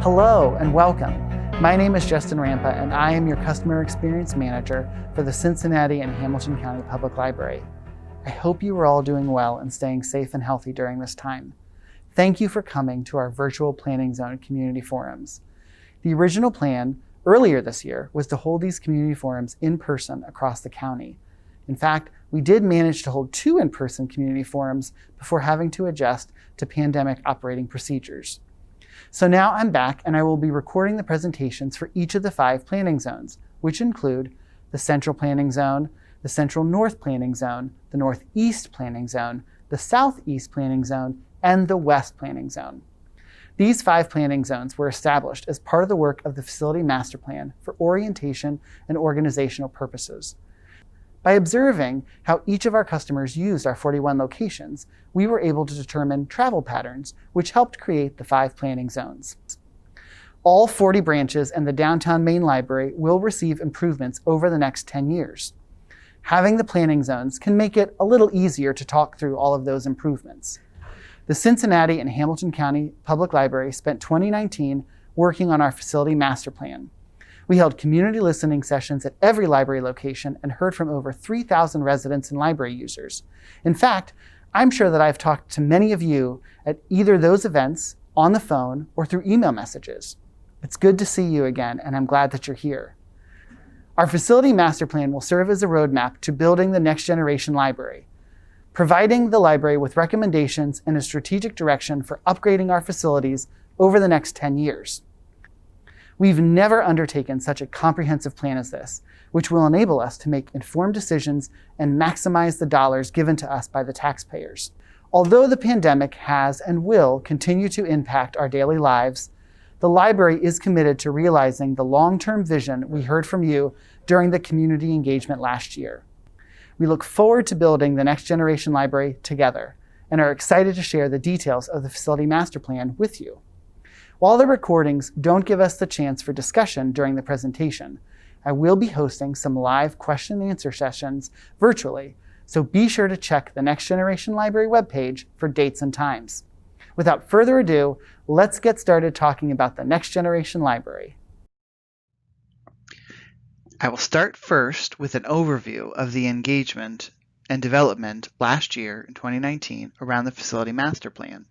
Hello and welcome. My name is Justin Rampa and I am your Customer Experience Manager for the Cincinnati and Hamilton County Public Library. I hope you are all doing well and staying safe and healthy during this time. Thank you for coming to our virtual Planning Zone community forums. The original plan earlier this year was to hold these community forums in person across the county. In fact, we did manage to hold 2 in-person community forums before having to adjust to pandemic operating procedures. So now I'm back and I will be recording the presentations for each of the 5 planning zones, which include the Central Planning Zone, the Central North Planning Zone, the Northeast Planning Zone, the Southeast Planning Zone, and the West Planning Zone. These 5 planning zones were established as part of the work of the Facility Master Plan for orientation and organizational purposes. By observing how each of our customers used our 41 locations, we were able to determine travel patterns, which helped create the 5 planning zones. All 40 branches and the downtown main library will receive improvements over the next 10 years. Having the planning zones can make it a little easier to talk through all of those improvements. The Cincinnati and Hamilton County Public Library spent 2019 working on our Facility Master Plan. We held community listening sessions at every library location and heard from over 3,000 residents and library users. In fact, I'm sure that I've talked to many of you at either those events, on the phone, or through email messages. It's good to see you again, and I'm glad that you're here. Our Facility Master Plan will serve as a roadmap to building the next generation library, providing the library with recommendations and a strategic direction for upgrading our facilities over the next 10 years. We've never undertaken such a comprehensive plan as this, which will enable us to make informed decisions and maximize the dollars given to us by the taxpayers. Although the pandemic has and will continue to impact our daily lives, the library is committed to realizing the long-term vision we heard from you during the community engagement last year. We look forward to building the next generation library together and are excited to share the details of the Facility Master Plan with you. While the recordings don't give us the chance for discussion during the presentation, I will be hosting some live question and answer sessions virtually, so be sure to check the Next Generation Library webpage for dates and times. Without further ado, let's get started talking about the Next Generation Library. I will start first with an overview of the engagement and development last year in 2019 around the Facility Master Plan.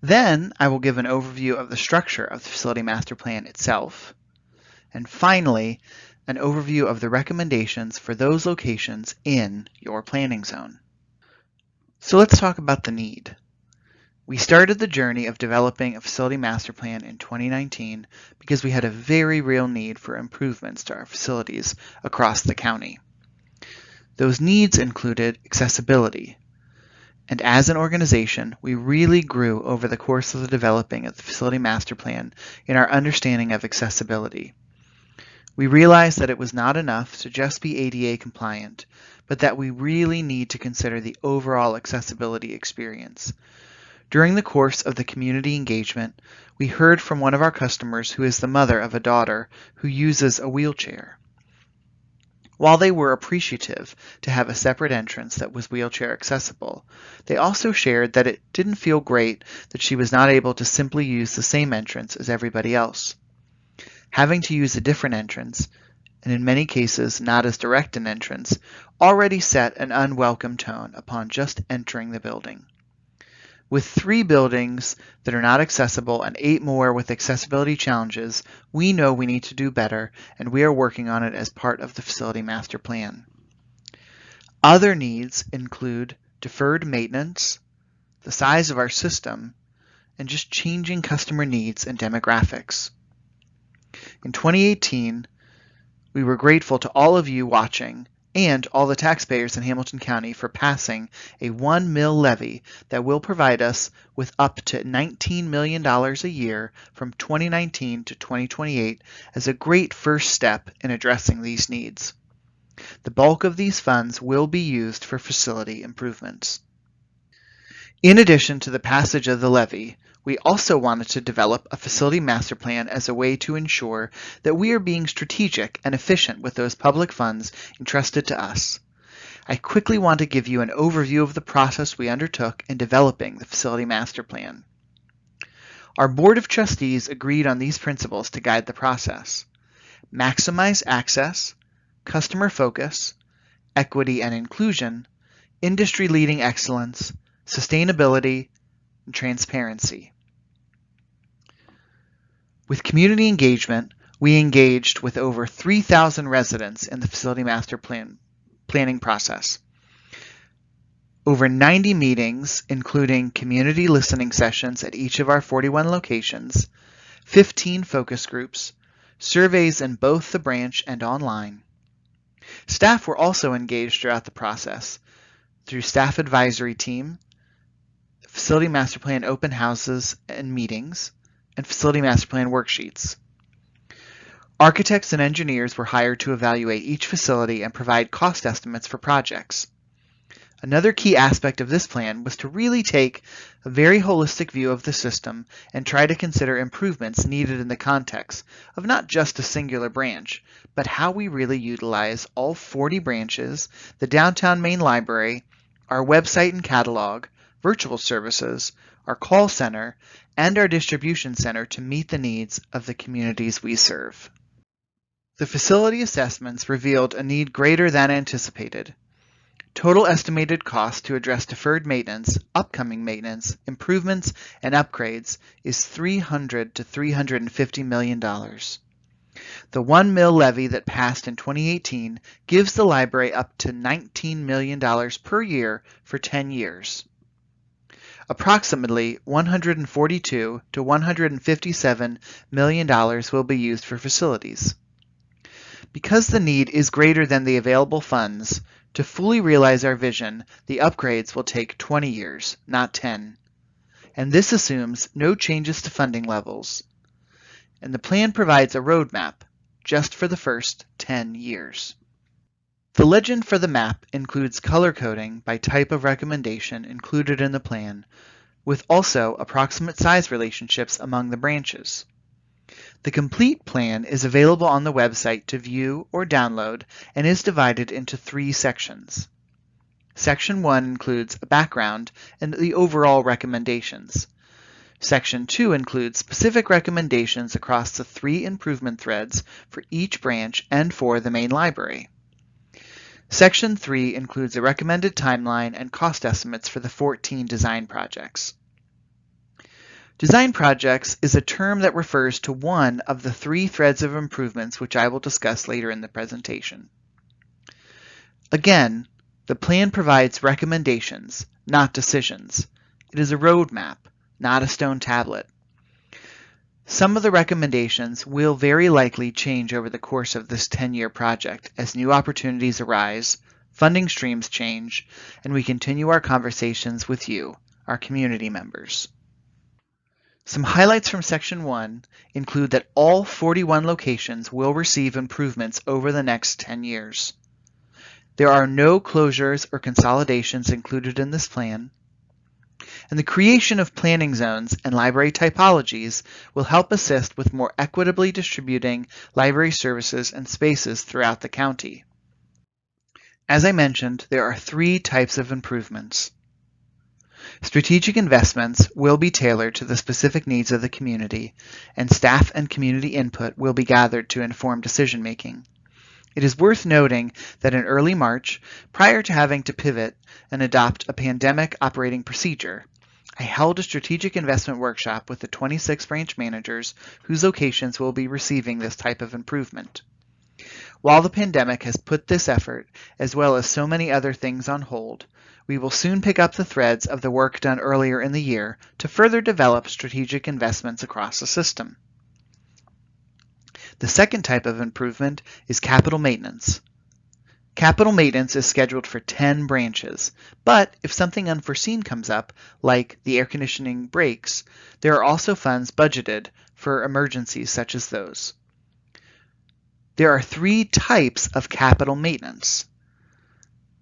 Then I will give an overview of the structure of the Facility Master Plan itself. And finally, an overview of the recommendations for those locations in your planning zone. So let's talk about the need. We started the journey of developing a Facility Master Plan in 2019 because we had a very real need for improvements to our facilities across the county. Those needs included accessibility. And as an organization, we really grew over the course of the developing of the Facility Master Plan in our understanding of accessibility. We realized that it was not enough to just be ADA compliant, but that we really need to consider the overall accessibility experience. During the course of the community engagement, we heard from one of our customers who is the mother of a daughter who uses a wheelchair. While they were appreciative to have a separate entrance that was wheelchair accessible, they also shared that it didn't feel great that she was not able to simply use the same entrance as everybody else. Having to use a different entrance, and in many cases not as direct an entrance, already set an unwelcome tone upon just entering the building. With 3 buildings that are not accessible and 8 more with accessibility challenges, we know we need to do better, and we are working on it as part of the Facility Master Plan. Other needs include deferred maintenance, the size of our system, and just changing customer needs and demographics. In 2018, we were grateful to all of you watching and all the taxpayers in Hamilton County for passing a $1 mil levy that will provide us with up to $19 million a year from 2019 to 2028 as a great first step in addressing these needs. The bulk of these funds will be used for facility improvements. In addition to the passage of the levy, we also wanted to develop a Facility Master Plan as a way to ensure that we are being strategic and efficient with those public funds entrusted to us. I quickly want to give you an overview of the process we undertook in developing the Facility Master Plan. Our Board of Trustees agreed on these principles to guide the process: maximize access, customer focus, equity and inclusion, industry-leading excellence, sustainability, and transparency. With community engagement, we engaged with over 3,000 residents in the facility master planning process. Over 90 meetings, including community listening sessions at each of our 41 locations, 15 focus groups, surveys in both the branch and online. Staff were also engaged throughout the process through staff advisory team, facility master plan open houses and meetings, and facility master plan worksheets. Architects and engineers were hired to evaluate each facility and provide cost estimates for projects. Another key aspect of this plan was to really take a very holistic view of the system and try to consider improvements needed in the context of not just a singular branch, but how we really utilize all 40 branches, the downtown main library, our website and catalog, virtual services, our call center, and our distribution center to meet the needs of the communities we serve. The facility assessments revealed a need greater than anticipated. Total estimated cost to address deferred maintenance, upcoming maintenance, improvements, and upgrades is $300 to $350 million. The $1 mil levy that passed in 2018 gives the library up to $19 million per year for 10 years. Approximately $142 to $157 million will be used for facilities. Because the need is greater than the available funds, to fully realize our vision, the upgrades will take 20 years, not 10. And this assumes no changes to funding levels. And the plan provides a roadmap just for the first 10 years. The legend for the map includes color coding by type of recommendation included in the plan, with also approximate size relationships among the branches. The complete plan is available on the website to view or download and is divided into 3 sections. Section 1 includes a background and the overall recommendations. Section 2 includes specific recommendations across the 3 improvement threads for each branch and for the main library. Section 3 includes a recommended timeline and cost estimates for the 14 design projects. Design projects is a term that refers to one of the 3 threads of improvements which I will discuss later in the presentation. Again, the plan provides recommendations, not decisions. It is a roadmap, not a stone tablet. Some of the recommendations will very likely change over the course of this 10-year project as new opportunities arise, funding streams change, and we continue our conversations with you, our community members. Some highlights from Section 1 include that all 41 locations will receive improvements over the next 10 years. There are no closures or consolidations included in this plan, and the creation of planning zones and library typologies will help assist with more equitably distributing library services and spaces throughout the county. As I mentioned, there are 3 types of improvements. Strategic investments will be tailored to the specific needs of the community, and staff and community input will be gathered to inform decision-making. It is worth noting that in early March, prior to having to pivot and adopt a pandemic operating procedure, I held a strategic investment workshop with the 26 branch managers whose locations will be receiving this type of improvement. While the pandemic has put this effort, as well as so many other things, on hold, we will soon pick up the threads of the work done earlier in the year to further develop strategic investments across the system. The second type of improvement is capital maintenance. Capital maintenance is scheduled for 10 branches, but if something unforeseen comes up, like the air conditioning breaks, there are also funds budgeted for emergencies such as those. There are 3 types of capital maintenance.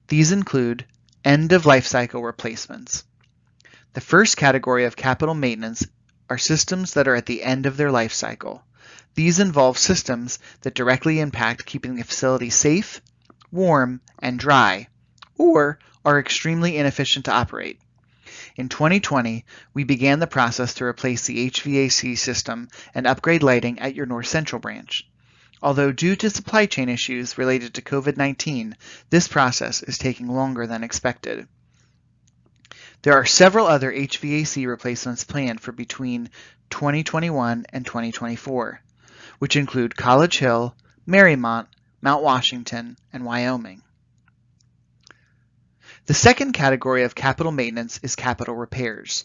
These include end-of-life cycle replacements. The first category of capital maintenance are systems that are at the end of their life cycle. These involve systems that directly impact keeping the facility safe, warm, and dry, or are extremely inefficient to operate. In 2020, we began the process to replace the HVAC system and upgrade lighting at your North Central branch. Although due to supply chain issues related to COVID-19, this process is taking longer than expected. There are several other HVAC replacements planned for between 2021 and 2024, which include College Hill, Marymount, Mount Washington, and Wyoming. The second category of capital maintenance is capital repairs.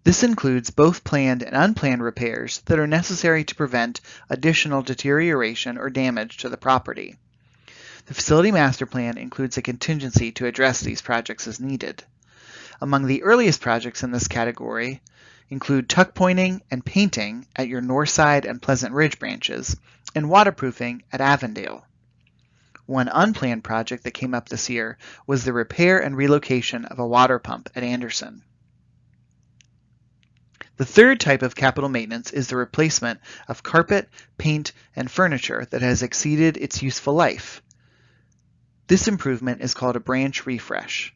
This includes both planned and unplanned repairs that are necessary to prevent additional deterioration or damage to the property. The Facility Master Plan includes a contingency to address these projects as needed. Among the earliest projects in this category include tuck pointing and painting at your Northside and Pleasant Ridge branches, and waterproofing at Avondale. One unplanned project that came up this year was the repair and relocation of a water pump at Anderson. The third type of capital maintenance is the replacement of carpet, paint, and furniture that has exceeded its useful life. This improvement is called a branch refresh.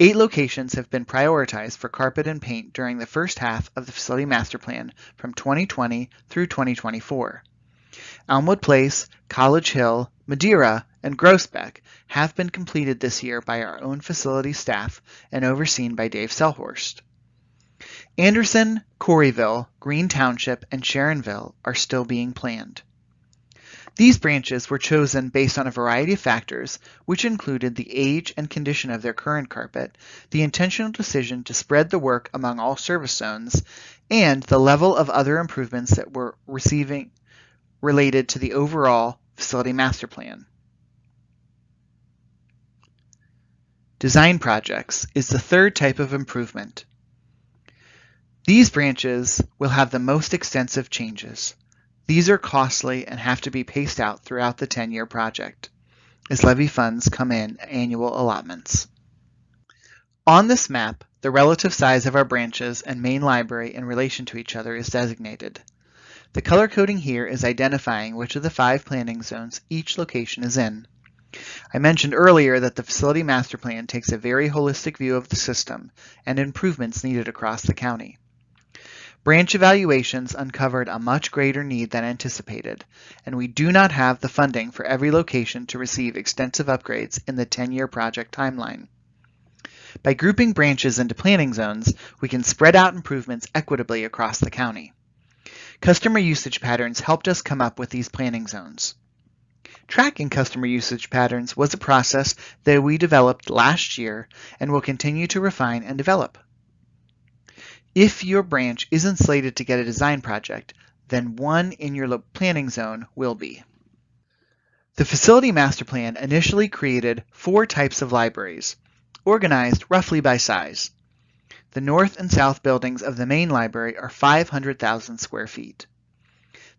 8 locations have been prioritized for carpet and paint during the first half of the Facility Master Plan from 2020 through 2024. Elmwood Place, College Hill, Madeira, and Groesbeck have been completed this year by our own facility staff and overseen by Dave Selhorst. Anderson, Corryville, Green Township, and Sharonville are still being planned. These branches were chosen based on a variety of factors, which included the age and condition of their current carpet, the intentional decision to spread the work among all service zones, and the level of other improvements that were receiving related to the overall Facility Master Plan. Design projects is the third type of improvement. These branches will have the most extensive changes. These are costly and have to be paced out throughout the 10-year project, as levy funds come in annual allotments. On this map, the relative size of our branches and main library in relation to each other is designated. The color coding here is identifying which of the 5 planning zones each location is in. I mentioned earlier that the Facility Master Plan takes a very holistic view of the system and improvements needed across the county. Branch evaluations uncovered a much greater need than anticipated, and we do not have the funding for every location to receive extensive upgrades in the 10-year project timeline. By grouping branches into planning zones, we can spread out improvements equitably across the county. Customer usage patterns helped us come up with these planning zones. Tracking customer usage patterns was a process that we developed last year and will continue to refine and develop. If your branch isn't slated to get a design project, then one in your planning zone will be. The Facility Master Plan initially created 4 types of libraries, organized roughly by size. The north and south buildings of the main library are 500,000 square feet.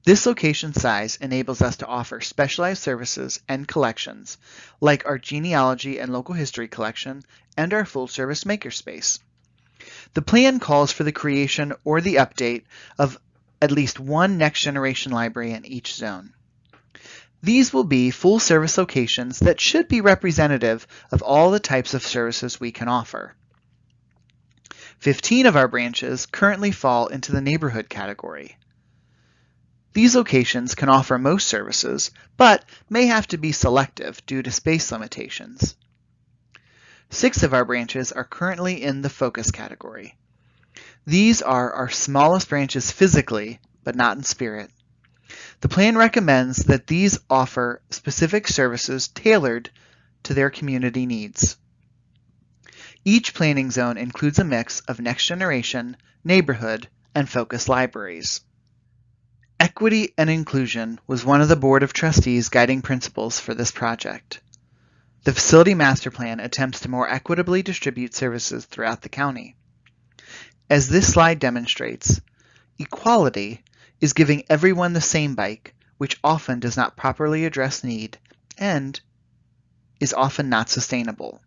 This location size enables us to offer specialized services and collections, like our genealogy and local history collection and our full-service makerspace. The plan calls for the creation or the update of at least one next-generation library in each zone. These will be full-service locations that should be representative of all the types of services we can offer. 15 of our branches currently fall into the neighborhood category. These locations can offer most services, but may have to be selective due to space limitations. 6 of our branches are currently in the focus category. These are our smallest branches physically, but not in spirit. The plan recommends that these offer specific services tailored to their community needs. Each planning zone includes a mix of next generation, neighborhood, and focus libraries. Equity and inclusion was one of the Board of Trustees' guiding principles for this project. The Facility Master Plan attempts to more equitably distribute services throughout the county. As this slide demonstrates, equality is giving everyone the same bike, which often does not properly address need and is often not sustainable.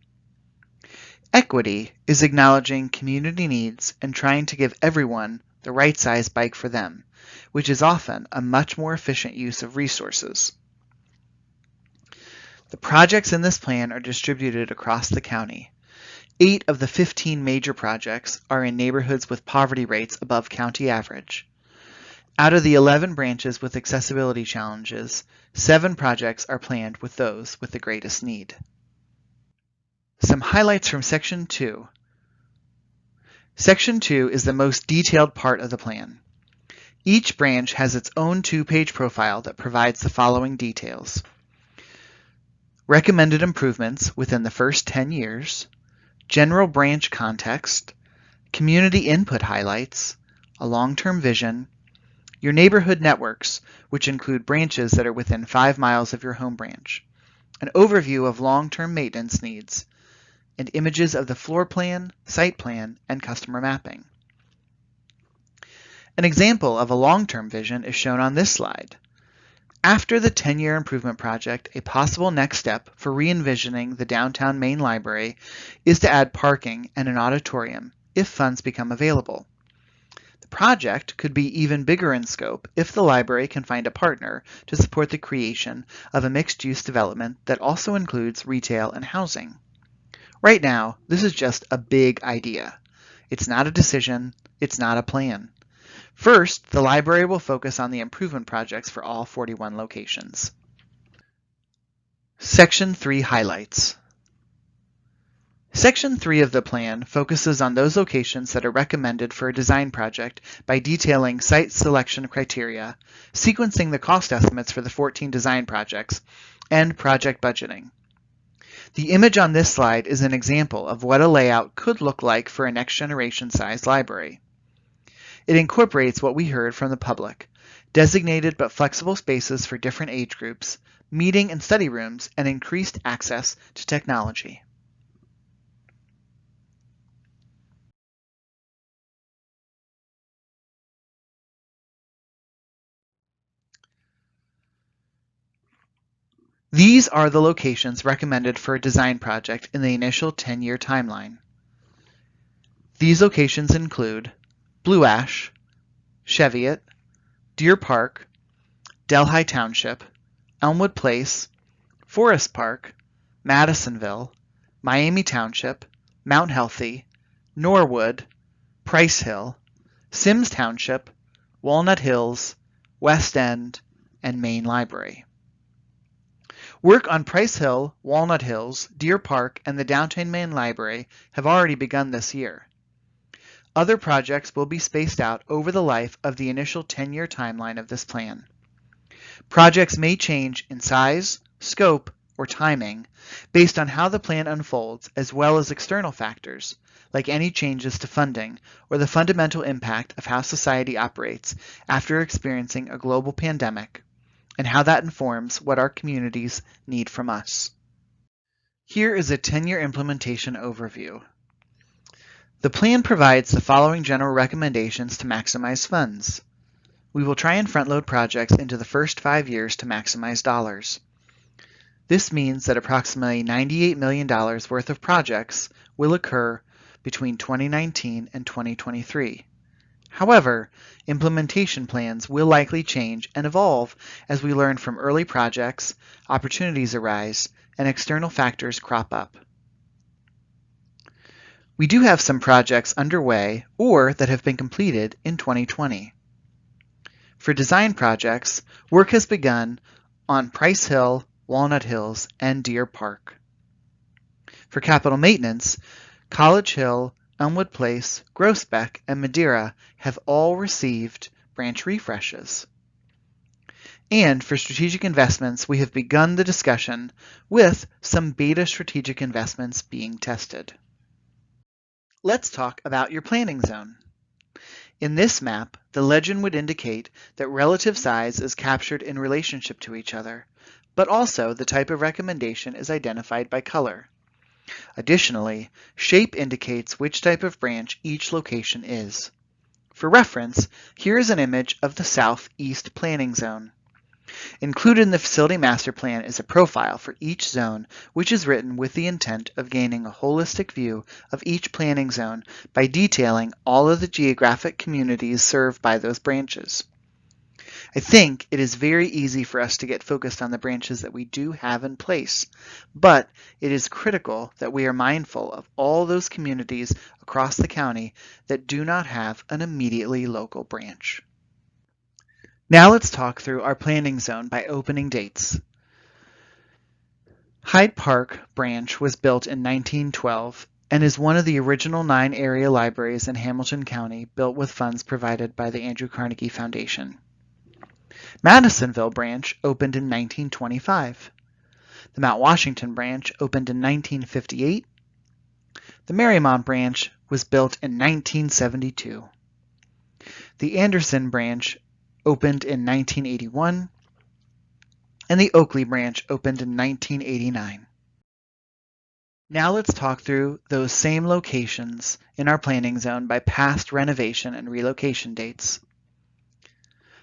Equity is acknowledging community needs and trying to give everyone the right size bike for them, which is often a much more efficient use of resources. The projects in this plan are distributed across the county. 8 of the 15 major projects are in neighborhoods with poverty rates above county average. Out of the 11 branches with accessibility challenges, 7 projects are planned with those with the greatest need. Some highlights from Section 2. Section 2 is the most detailed part of the plan. Each branch has its own 2-page profile that provides the following details: recommended improvements within the first 10 years, general branch context, community input highlights, a long-term vision, your neighborhood networks, which include branches that are within 5 miles of your home branch, an overview of long-term maintenance needs, and images of the floor plan, site plan, and customer mapping. An example of a long-term vision is shown on this slide. After the 10-year improvement project, a possible next step for re-envisioning the downtown main library is to add parking and an auditorium if funds become available. The project could be even bigger in scope if the library can find a partner to support the creation of a mixed-use development that also includes retail and housing. Right now, this is just a big idea. It's not a decision, it's not a plan. First, the library will focus on the improvement projects for all 41 locations. Section 3 highlights. Section 3 of the plan focuses on those locations that are recommended for a design project by detailing site selection criteria, sequencing the cost estimates for the 14 design projects, and project budgeting. The image on this slide is an example of what a layout could look like for a next-generation size library. It incorporates what we heard from the public: designated but flexible spaces for different age groups, meeting and study rooms, and increased access to technology. These are the locations recommended for a design project in the initial 10-year timeline. These locations include Blue Ash, Cheviot, Deer Park, Delhi Township, Elmwood Place, Forest Park, Madisonville, Miami Township, Mount Healthy, Norwood, Price Hill, Sims Township, Walnut Hills, West End, and Main Library. Work on Price Hill, Walnut Hills, Deer Park, and the Downtown Main Library have already begun this year. Other projects will be spaced out over the life of the initial 10-year timeline of this plan. Projects may change in size, scope, or timing based on how the plan unfolds, as well as external factors, like any changes to funding or the fundamental impact of how society operates after experiencing a global pandemic, and how that informs what our communities need from us. Here is a 10-year implementation overview. The plan provides the following general recommendations to maximize funds. We will try and front-load projects into the first 5 years to maximize dollars. This means that approximately $98 million worth of projects will occur between 2019 and 2023. However, implementation plans will likely change and evolve as we learn from early projects, opportunities arise, and external factors crop up. We do have some projects underway or that have been completed in 2020. For design projects, work has begun on Price Hill, Walnut Hills, and Deer Park. For capital maintenance, College Hill, Elmwood Place, Groesbeck, and Madeira have all received branch refreshes. And for strategic investments, we have begun the discussion with some beta strategic investments being tested. Let's talk about your planning zone. In this map, the legend would indicate that relative size is captured in relationship to each other, but also the type of recommendation is identified by color. Additionally, shape indicates which type of branch each location is. For reference, here is an image of the Southeast Planning Zone. Included in the Facility Master Plan is a profile for each zone, which is written with the intent of gaining a holistic view of each planning zone by detailing all of the geographic communities served by those branches. I think it is very easy for us to get focused on the branches that we do have in place, but it is critical that we are mindful of all those communities across the county that do not have an immediately local branch. Now let's talk through our planning zone by opening dates. Hyde Park branch was built in 1912 and is one of the original 9 area libraries in Hamilton County built with funds provided by the Andrew Carnegie Foundation. Madisonville branch opened in 1925. The Mount Washington branch opened in 1958. The Marymount branch was built in 1972. The Anderson branch opened in 1981. And the Oakley branch opened in 1989. Now let's talk through those same locations in our planning zone by past renovation and relocation dates.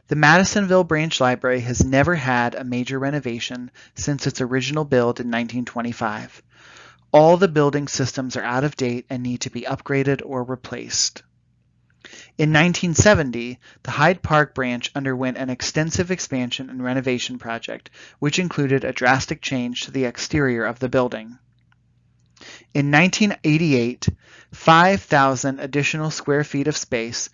The Madisonville Branch Library has never had a major renovation since its original build in 1925. All the building systems are out of date and need to be upgraded or replaced. In 1970, the Hyde Park branch underwent an extensive expansion and renovation project, which included a drastic change to the exterior of the building. In 1988, 5,000 additional square feet of space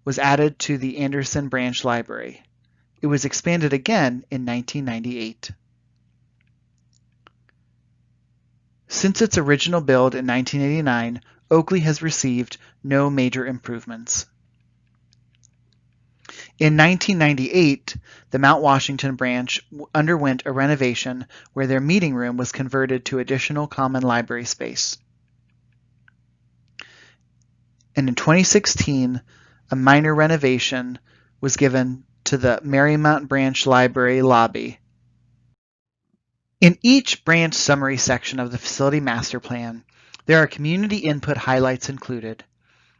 was added to the Anderson Branch Library. It was expanded again in 1998. Since its original build in 1989, Oakley has received no major improvements. In 1998, the Mount Washington branch underwent a renovation where their meeting room was converted to additional common library space. And in 2016, a minor renovation was given to the Marymount Branch Library lobby. In each branch summary section of the facility master plan, there are community input highlights included.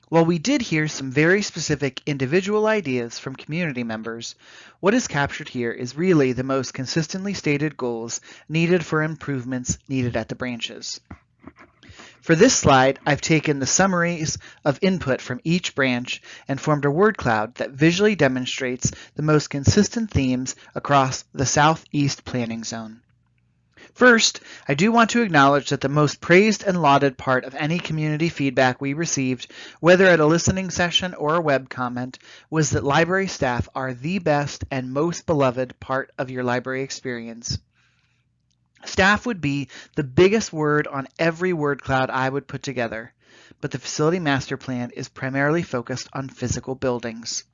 While we did hear some very specific individual ideas from community members, what is captured here is really the most consistently stated goals needed for improvements needed at the branches. For this slide, I've taken the summaries of input from each branch and formed a word cloud that visually demonstrates the most consistent themes across the Southeast Planning Zone. First, I do want to acknowledge that the most praised and lauded part of any community feedback we received, whether at a listening session or a web comment, was that library staff are the best and most beloved part of your library experience. Staff would be the biggest word on every word cloud I would put together, but the facility master plan is primarily focused on physical buildings.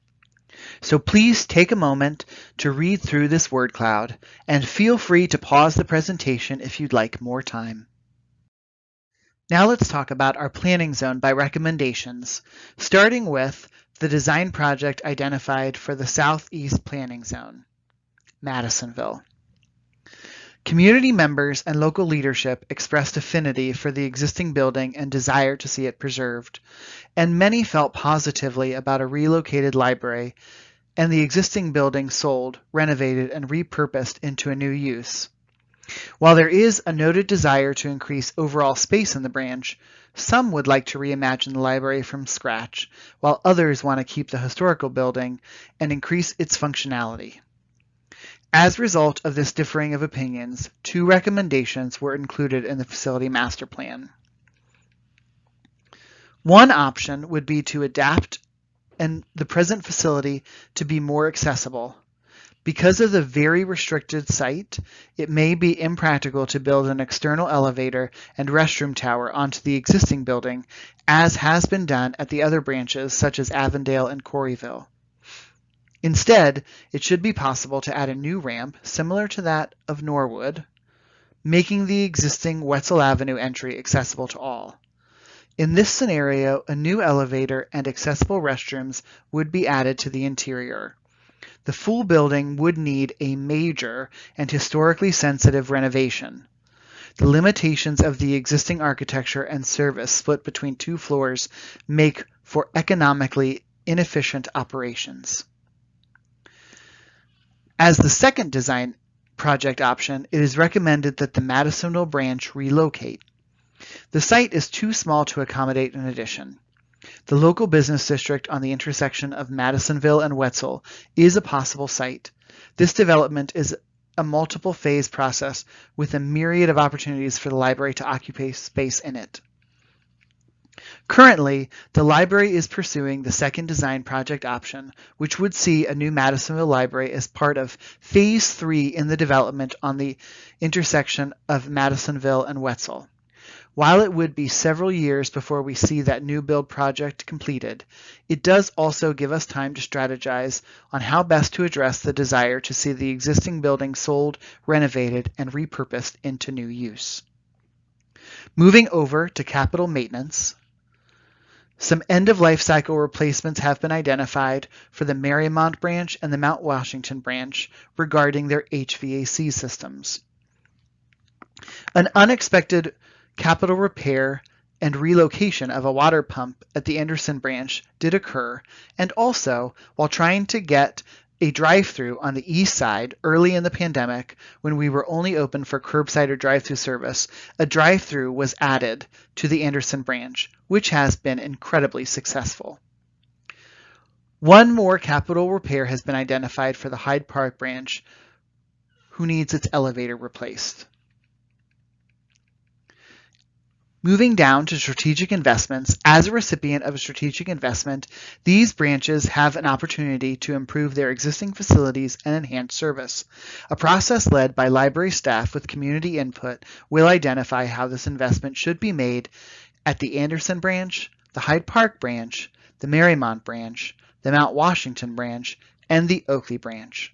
So please take a moment to read through this word cloud and feel free to pause the presentation if you'd like more time. Now let's talk about our planning zone by recommendations, starting with the design project identified for the Southeast Planning Zone, Madisonville. Community members and local leadership expressed affinity for the existing building and desire to see it preserved, and many felt positively about a relocated library and the existing building sold, renovated, and repurposed into a new use. While there is a noted desire to increase overall space in the branch, some would like to reimagine the library from scratch, while others want to keep the historical building and increase its functionality. As a result of this differing of opinions, 2 recommendations were included in the facility master plan. One option would be to adapt the present facility to be more accessible. Because of the very restricted site, it may be impractical to build an external elevator and restroom tower onto the existing building, as has been done at the other branches such as Avondale and Corryville. Instead, it should be possible to add a new ramp similar to that of Norwood, making the existing Wetzel Avenue entry accessible to all. In this scenario, a new elevator and accessible restrooms would be added to the interior. The full building would need a major and historically sensitive renovation. The limitations of the existing architecture and service split between 2 floors make for economically inefficient operations. As the second design project option, it is recommended that the Madisonville branch relocate. The site is too small to accommodate an addition. The local business district on the intersection of Madisonville and Wetzel is a possible site. This development is a multiple phase process with a myriad of opportunities for the library to occupy space in it. Currently, the library is pursuing the second design project option, which would see a new Madisonville library as part of Phase 3 in the development on the intersection of Madisonville and Wetzel. While it would be several years before we see that new build project completed, it does also give us time to strategize on how best to address the desire to see the existing building sold, renovated, and repurposed into new use. Moving over to capital maintenance, some end-of-life cycle replacements have been identified for the Mariemont branch and the Mount Washington branch regarding their HVAC systems. An unexpected capital repair and relocation of a water pump at the Anderson branch did occur, and also, while trying to get a drive-through on the east side early in the pandemic when we were only open for curbside or drive-through service, a drive-through was added to the Anderson branch, which has been incredibly successful. One more capital repair has been identified for the Hyde Park branch, who needs its elevator replaced. Moving down to strategic investments, as a recipient of a strategic investment, these branches have an opportunity to improve their existing facilities and enhance service. A process led by library staff with community input will identify how this investment should be made at the Anderson branch, the Hyde Park branch, the Mariemont branch, the Mount Washington branch, and the Oakley branch.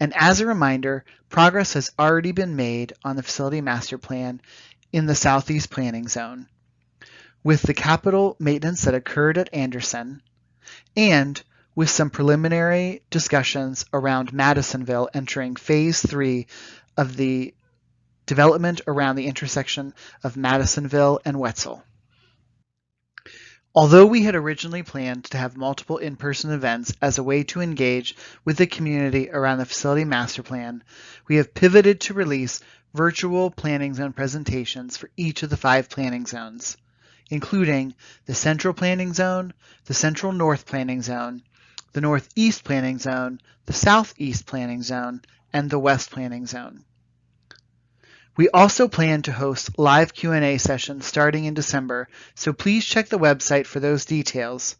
And as a reminder, progress has already been made on the facility master plan in the Southeast Planning Zone, with the capital maintenance that occurred at Anderson, and with some preliminary discussions around Madisonville entering Phase 3 of the development around the intersection of Madisonville and Wetzel. Although we had originally planned to have multiple in-person events as a way to engage with the community around the facility master plan, we have pivoted to release virtual planning zone presentations for each of the 5 planning zones, including the Central Planning Zone, the Central North Planning Zone, the Northeast Planning Zone, the Southeast Planning Zone, and the West Planning Zone. We also plan to host live Q&A sessions starting in December, so please check the website for those details.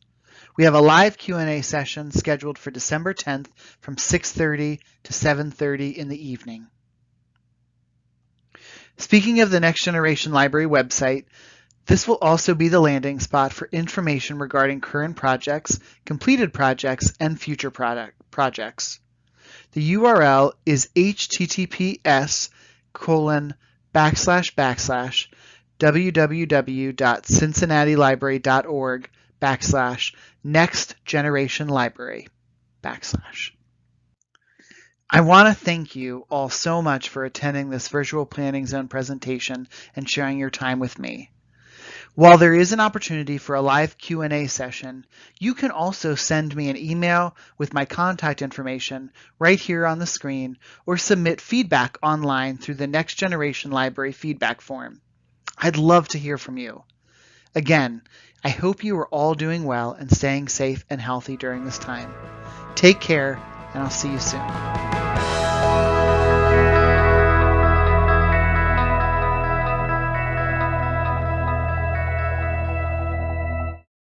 We have a live Q&A session scheduled for December 10th from 6:30 to 7:30 in the evening. Speaking of the Next Generation Library website, this will also be the landing spot for information regarding current projects, completed projects, and future projects. The URL is https://www.cincinnatilibrary.org/nextgenerationlibrary/. I want to thank you all so much for attending this virtual planning zone presentation and sharing your time with me. While there is an opportunity for a live Q&A session, you can also send me an email with my contact information right here on the screen, or submit feedback online through the Next Generation Library feedback form. I'd love to hear from you. Again, I hope you are all doing well and staying safe and healthy during this time. Take care, and I'll see you soon.